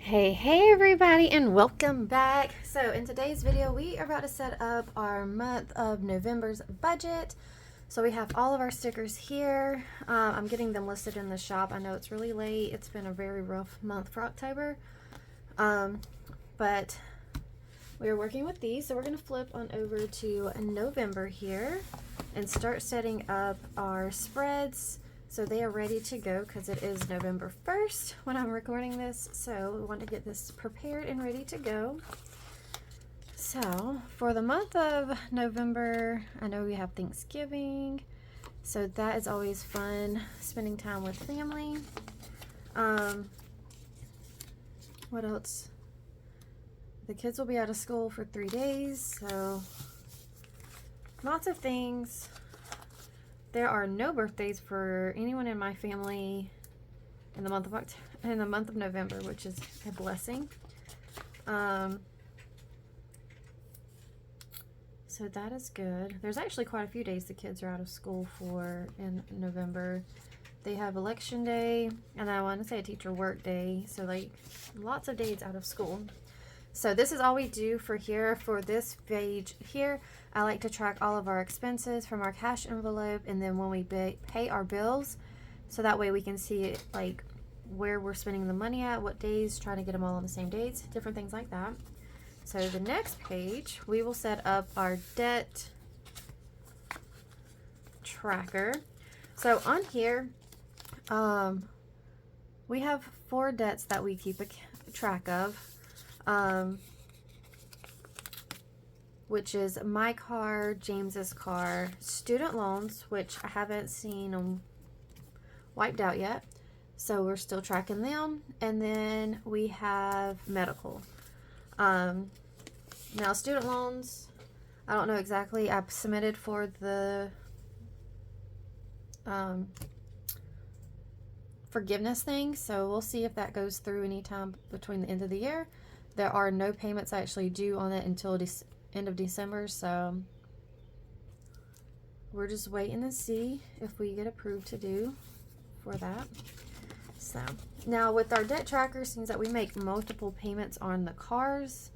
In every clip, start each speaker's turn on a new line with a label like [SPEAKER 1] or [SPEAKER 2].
[SPEAKER 1] Hey everybody, and welcome back. So in today's video we are about to set up our month of November's budget. So we have all of our stickers here. I'm getting them listed in the shop. I know it's really late. It's been a very rough month for October, but we are working with these. So we're going to flip on over to November here and start setting up our spreads. So they are ready to go because it is November 1st when I'm recording this. So we want to get this prepared and ready to go. So for the month of November, I know we have Thanksgiving. So that is always fun, spending time with family. What else? The kids will be out of school for 3 days. So lots of things. There are no birthdays for anyone in my family in the month of November, which is a blessing. So that is good. There's actually quite a few days the kids are out of school for in November. They have election day, and I want to say a teacher work day. So like lots of days out of school. So this is all we do for here. For this page here, I like to track all of our expenses from our cash envelope, and then when we pay our bills, so that way we can see it, like where we're spending the money at, what days, trying to get them all on the same dates, different things like that. So the next page, we will set up our debt tracker. So on here, we have 4 debts that we keep a track of. Which is my car, James's car, student loans, which I haven't seen them wiped out yet, so we're still tracking them, and then we have medical. Now student loans, I don't know exactly. I've submitted for the forgiveness thing, so we'll see if that goes through anytime between the end of the year. There are no payments actually due on it until end of December, so we're just waiting to see if we get approved to do for that. So now with our debt tracker, seems that we make multiple payments on the cars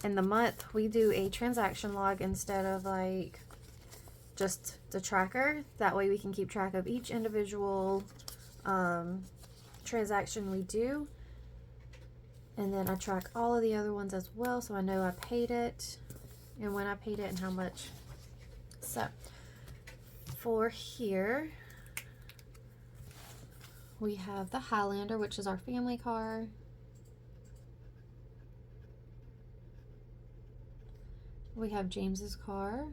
[SPEAKER 1] in the month, we do a transaction log instead of like just the tracker. That way we can keep track of each individual transaction we do. And then I track all of the other ones as well, so I know I paid it and when I paid it and how much. So for here, we have the Highlander, which is our family car. We have James's car.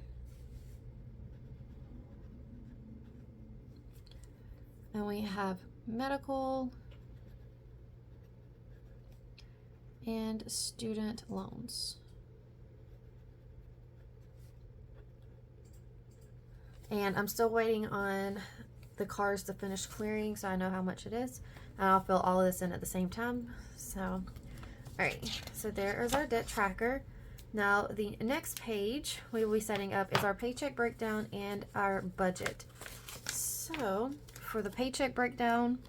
[SPEAKER 1] And we have medical and student loans. And I'm still waiting on the cars to finish clearing, so I know how much it is. And I'll fill all of this in at the same time. So, all right, so there is our debt tracker. Now, the next page we will be setting up is our paycheck breakdown and our budget. So, for the paycheck breakdown,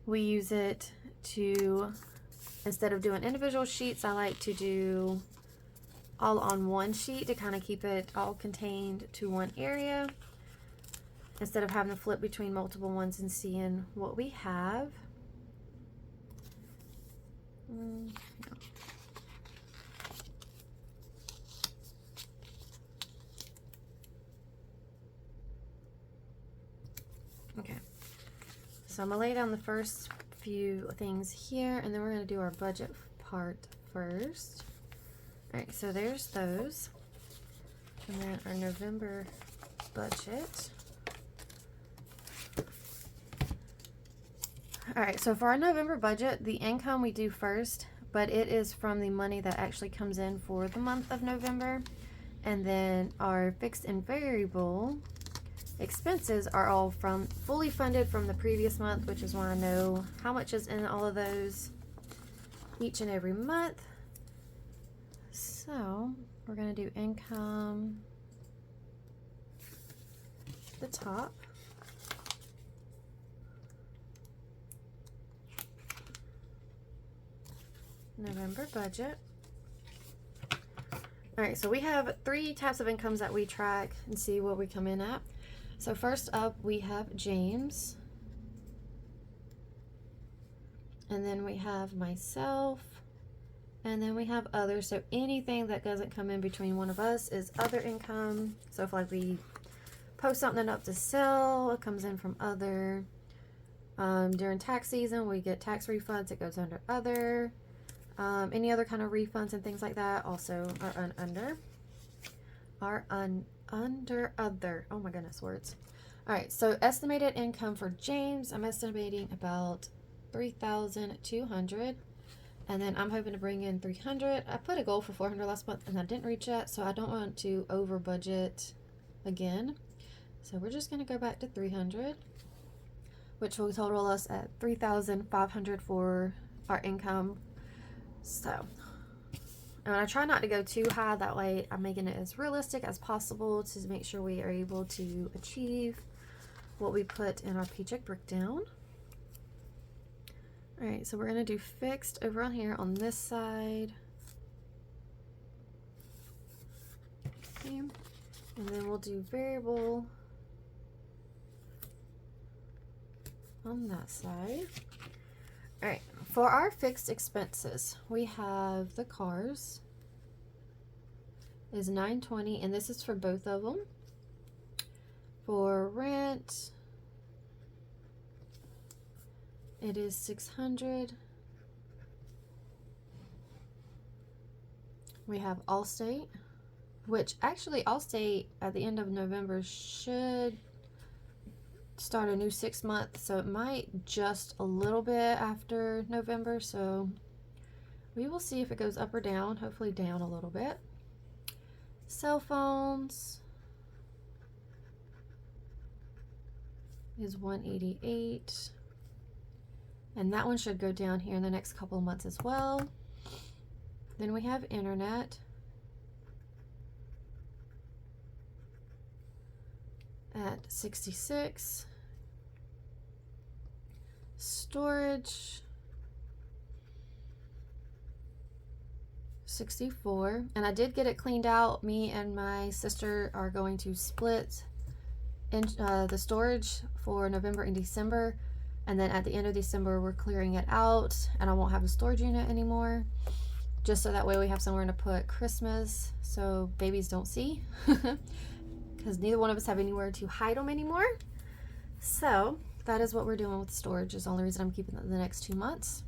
[SPEAKER 1] we use it to, instead of doing individual sheets, I like to do all on one sheet to kind of keep it all contained to one area instead of having to flip between multiple ones and seeing what we have. Okay, so I'm gonna lay down the first few things here, and then we're gonna do our budget part first. All right, so there's those, and then our November budget. All right, so for our November budget, the income we do first, but it is from the money that actually comes in for the month of November. And then our fixed and variable expenses are all fully funded from the previous month, which is why I know how much is in all of those each and every month. So we're going to do income at the top. November budget. All right, so we have 3 types of incomes that we track and see what we come in at. So first up, we have James. And then we have myself. And then we have others. So anything that doesn't come in between one of us is other income. So if like we post something up to sell, it comes in from other. During tax season, we get tax refunds. It goes under other. Any other kind of refunds and things like that also are under other. Oh my goodness, words. All right, so estimated income for James, I'm estimating about $3,200, and then I'm hoping to bring in $300. I put a goal for $400 last month and I didn't reach that, so I don't want to over budget again. So we're just going to go back to $300, which will total us at $3,500 for our income. So, and I try not to go too high, that way I'm making it as realistic as possible to make sure we are able to achieve what we put in our paycheck breakdown. All right, so we're going to do fixed over on here on this side. Okay. And then we'll do variable on that side. All right, for our fixed expenses, we have the cars is $920, and this is for both of them. For rent, it is $600. We have Allstate, which actually Allstate at the end of November should start a new 6-month, so it might just a little bit after November, so we will see if it goes up or down. Hopefully down a little bit. Cell phones is $188, and that one should go down here in the next couple of months as well. Then we have internet at $66. Storage $64, and I did get it cleaned out. Me and my sister are going to split in the storage for November and December, and then at the end of December we're clearing it out and I won't have a storage unit anymore, just so that way we have somewhere to put Christmas so babies don't see because neither one of us have anywhere to hide them anymore. So that is what we're doing with storage. Is the only reason I'm keeping it the next 2 months.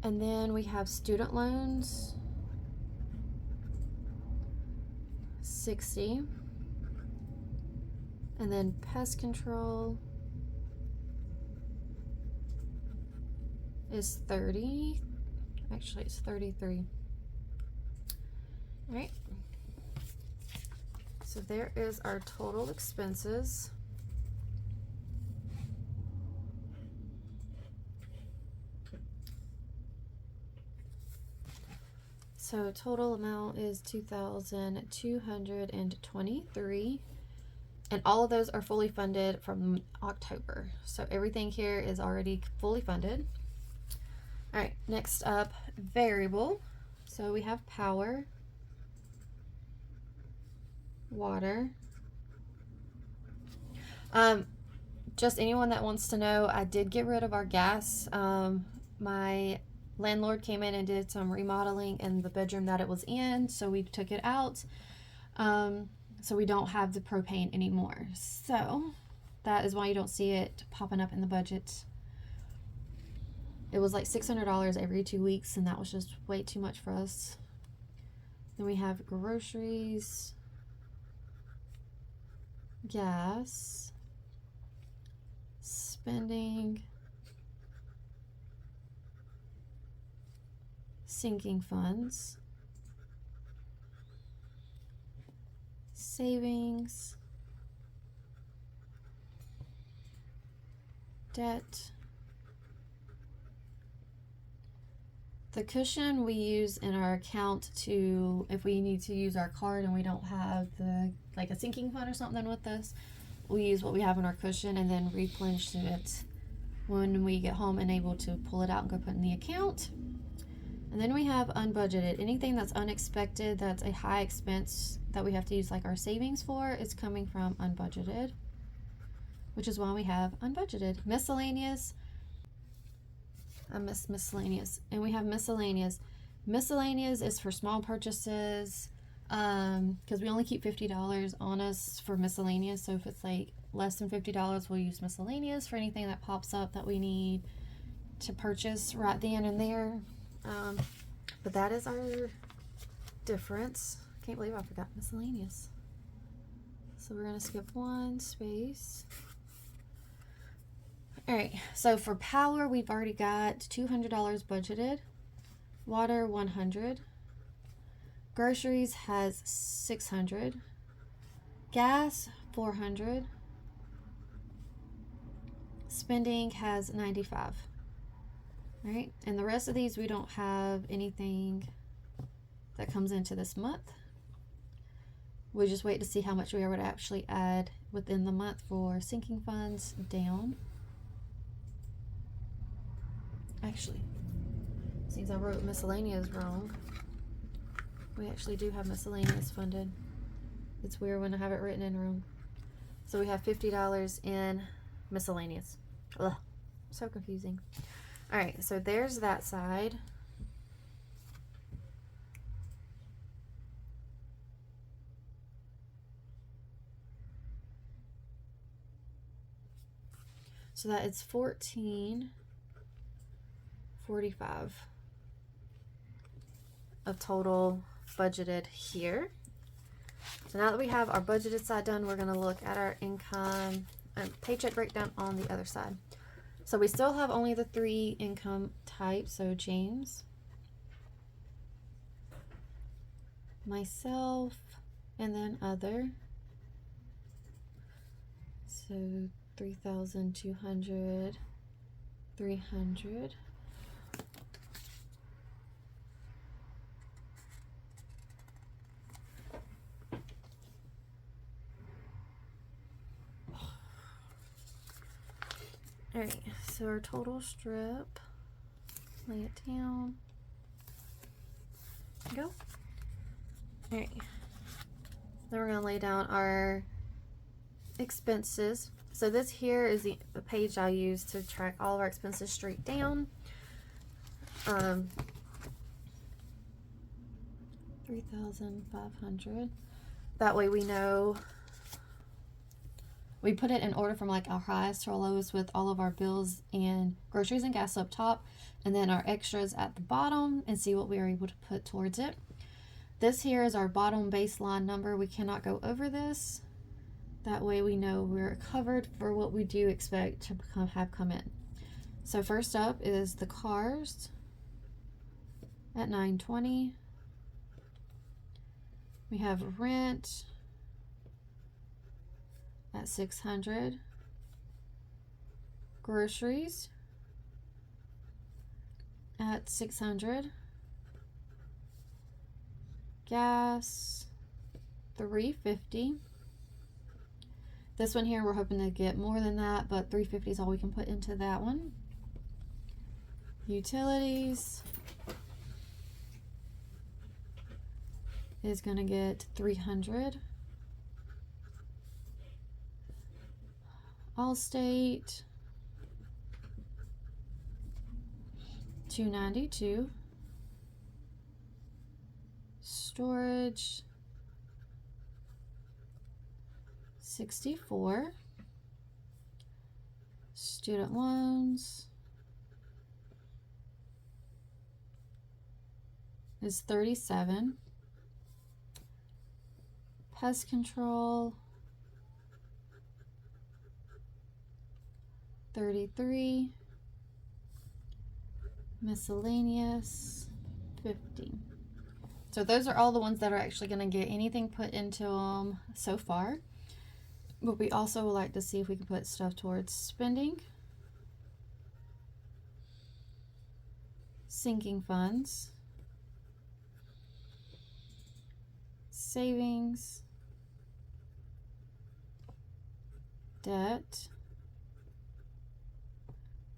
[SPEAKER 1] And then we have student loans, $60. And then pest control is $30. Actually, it's $33. All right. So there is our total expenses. So total amount is $2,223, and all of those are fully funded from October. So everything here is already fully funded. All right, next up, variable. So we have power, water. Just anyone that wants to know, I did get rid of our gas. My landlord came in and did some remodeling in the bedroom that it was in, so we took it out. So we don't have the propane anymore. So that is why you don't see it popping up in the budget. It was like $600 every 2 weeks, and that was just way too much for us. Then we have groceries, gas, spending, sinking funds, savings, debt. The cushion we use in our account to, if we need to use our card and we don't have the, like a sinking fund or something with us, we use what we have in our cushion and then replenish it when we get home and able to pull it out and go put in the account. And then we have unbudgeted. Anything that's unexpected, that's a high expense that we have to use like our savings for, is coming from unbudgeted, which is why we have unbudgeted. Miscellaneous, miscellaneous, and we have miscellaneous. Miscellaneous is for small purchases, because we only keep $50 on us for miscellaneous. So if it's like less than $50, we'll use miscellaneous for anything that pops up that we need to purchase right then and there. But that is our difference. Can't believe I forgot miscellaneous. So we're gonna skip one space. All right, so for power, we've already got $200 budgeted. Water, 100. Groceries has 600. Gas, 400. Spending has 95. All right, and the rest of these, we don't have anything that comes into this month. We just wait to see how much we are to actually add within the month for sinking funds down. Actually, since I wrote miscellaneous wrong, we actually do have miscellaneous funded. It's weird when I have it written in wrong. So we have $50 in miscellaneous. Ugh, so confusing. All right, so there's that side. So that is $14.45 of total budgeted here. So now that we have our budgeted side done, we're going to look at our income and paycheck breakdown on the other side. So we still have only the 3 income types. So James, myself, and then other. So 3,200, 300. All right, so our total strip, lay it down, go. All right, then we're gonna lay down our expenses. So this here is the page I use to track all of our expenses straight down. 3,500. That way we know. We put it in order from like our highest to our lowest, with all of our bills and groceries and gas up top, and then our extras at the bottom, and see what we are able to put towards it. This here is our bottom baseline number. We cannot go over this. That way we know we're covered for what we do expect to have come in. So first up is the cars at $920. We have rent at $600. Groceries at $600. Gas, $350. This one here, we're hoping to get more than that, but $350 is all we can put into that one. Utilities is going to get $300. Allstate, $292. Storage, $64. Student loans is $37. Pest control, $33. Miscellaneous, $50. So those are all the ones that are actually going to get anything put into them so far. But we also would like to see if we can put stuff towards spending, sinking funds, savings, debt,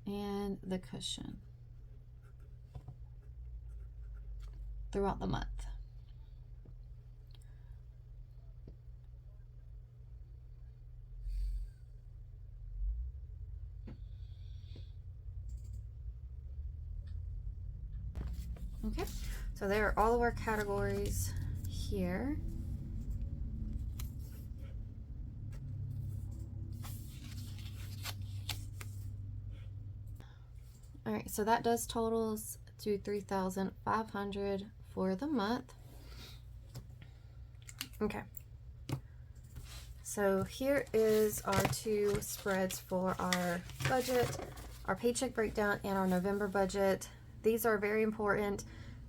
[SPEAKER 1] and the cushion. throughout the month. Okay, so there are all of our categories here. All right, so that does totals to $3,500 for the month. Okay, so here is our two spreads for our budget, our paycheck breakdown and our November budget. These are very important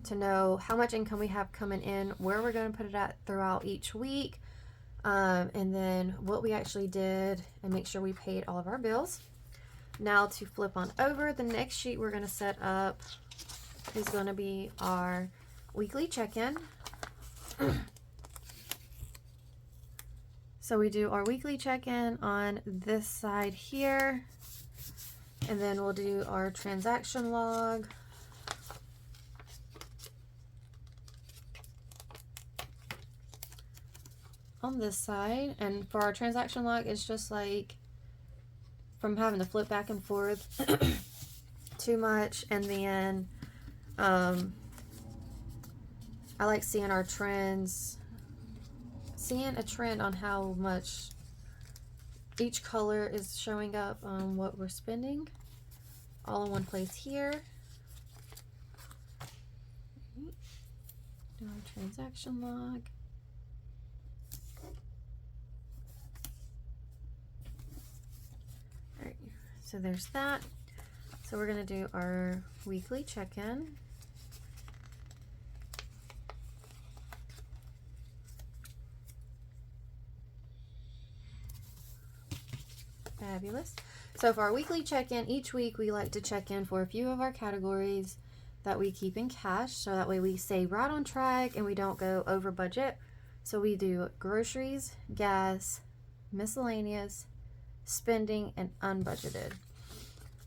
[SPEAKER 1] to know how much income we have coming in, where we're going to put it at throughout each week, and then what we actually did, and make sure we paid all of our bills. Now to flip on over, the next sheet we're going to set up is going to be our weekly check-in. So we do our weekly check-in on this side here, and then we'll do our transaction log. On this side, and for our transaction log, it's just like from having to flip back and forth too much, and then I like seeing our trends, seeing a trend on how much each color is showing up on what we're spending, all in one place here. Do our transaction log. Alright, so there's that. So we're going to do our weekly check-in. Fabulous. So for our weekly check-in, each week we like to check in for a few of our categories that we keep in cash, so that way we stay right on track and we don't go over budget. So we do groceries, gas, miscellaneous, spending, and unbudgeted.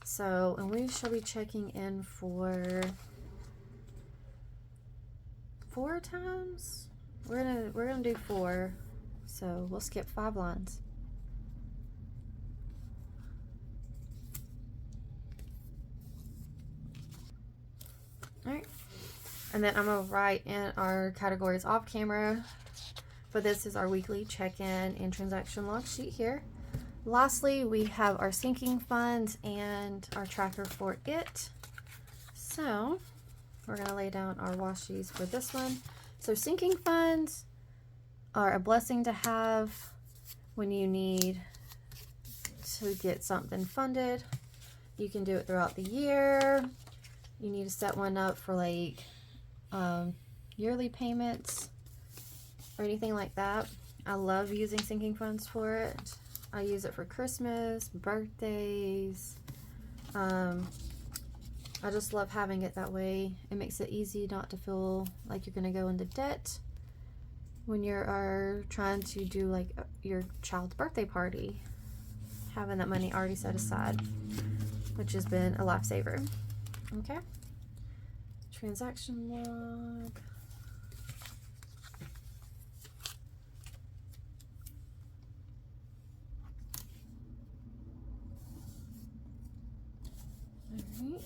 [SPEAKER 1] So, and we shall be checking in for 4 times. We're gonna do 4, so we'll skip 5 lines. All right, and then I'm gonna write in our categories off camera, but this is our weekly check-in and transaction log sheet here. Lastly, we have our sinking funds and our tracker for it. So we're going to lay down our washies for this one. So sinking funds are a blessing to have when you need to get something funded. You can do it throughout the year. You need to set one up for like yearly payments or anything like that. I love using sinking funds for it. I use it for Christmas, birthdays. I just love having it that way. It makes it easy not to feel like you're going to go into debt when you are trying to do like your child's birthday party. Having that money already set aside, which has been a lifesaver. Okay. Transaction log. Alright,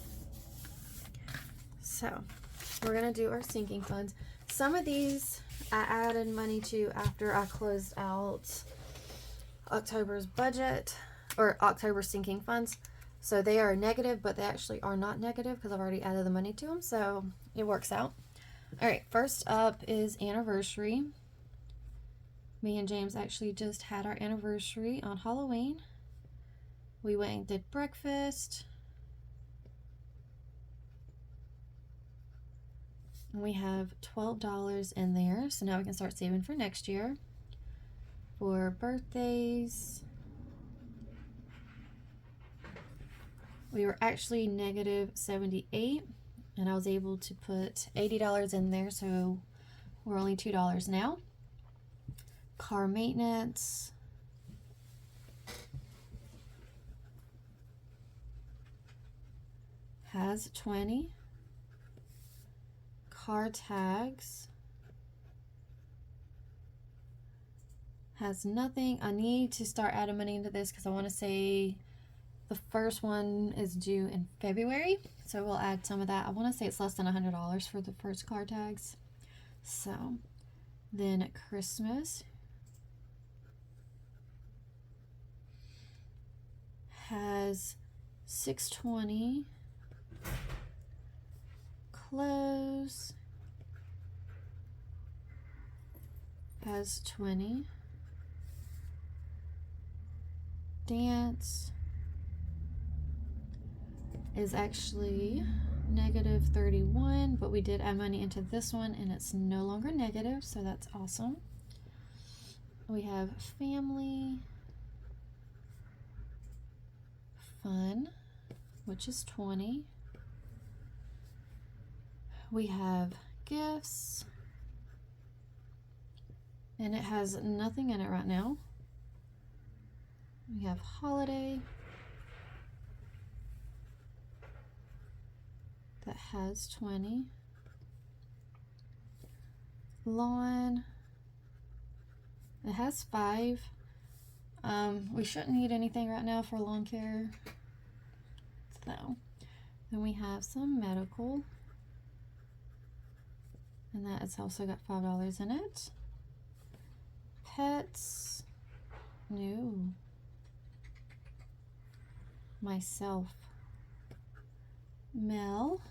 [SPEAKER 1] so we're going to do our sinking funds. Some of these I added money to after I closed out October's budget, or October sinking funds. So they are negative, but they actually are not negative because I've already added the money to them, so it works out. Alright, first up is anniversary. Me and James actually just had our anniversary on Halloween. We went and did breakfast. And we have $12 in there, so now we can start saving for next year. For birthdays, we were actually negative 78, and I was able to put $80 in there, so we're only $2 now. Car maintenance, has 20. car tags has nothing. I need to start adding money into this because I want to say the first one is due in February, so we'll add some of that. I want to say it's less than $100 for the first car tags. So then at Christmas has $620. Clothes has 20. Dance is actually negative 31, but we did add money into this one and it's no longer negative, so that's awesome. We have family, fun, which is 20. We have gifts, and it has nothing in it right now. We have holiday, that has 20. Lawn, it has 5. We shouldn't need anything right now for lawn care. So then we have some medical, and that has also got $5 in it. Pets, no. Myself, Mel,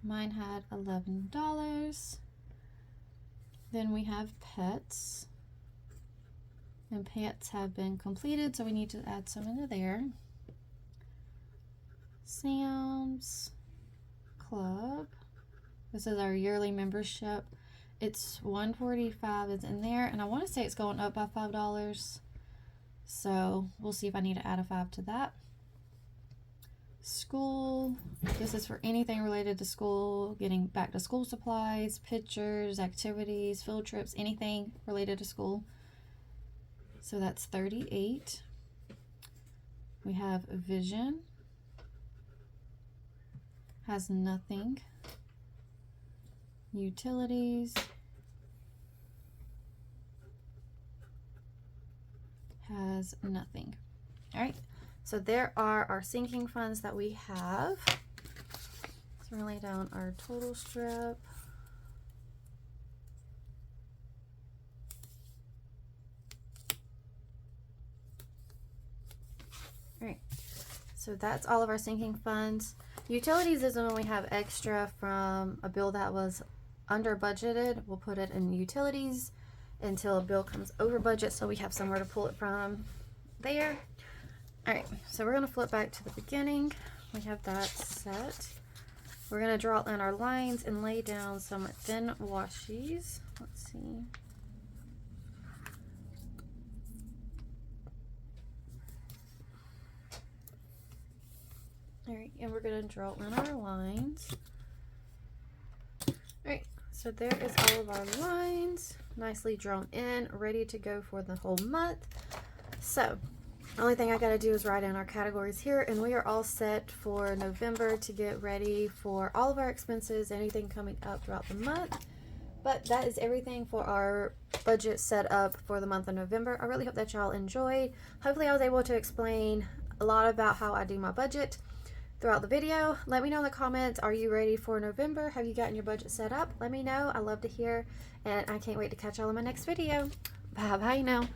[SPEAKER 1] mine had $11. Then we have pets, and pets have been completed, so we need to add some into there. Sam's Club, this is our yearly membership. It's $145 is in there, and I want to say it's going up by $5, so we'll see if I need to add a 5 to that. School, this is for anything related to school, getting back to school supplies, pictures, activities, field trips, anything related to school. So that's 38. We have vision, has nothing. Utilities has nothing. All right, so there are our sinking funds that we have. So we're gonna lay down our total strip. All right, so that's all of our sinking funds. Utilities is when we have extra from a bill that was under budgeted. We'll put it in utilities until a bill comes over budget, so we have somewhere to pull it from there. All right, so we're gonna flip back to the beginning. We have that set. We're gonna draw in our lines and lay down some thin washies. Let's see. All right, and we're gonna draw in our lines. All right, so there is all of our lines, nicely drawn in, ready to go for the whole month. So the only thing I gotta do is write in our categories here, and we are all set for November to get ready for all of our expenses, anything coming up throughout the month. But that is everything for our budget set up for the month of November. I really hope that y'all enjoyed. Hopefully I was able to explain a lot about how I do my budget throughout the video. Let me know in the comments, are you ready for November? Have you gotten your budget set up? Let me know. I love to hear, and I can't wait to catch y'all in my next video. Bye bye now.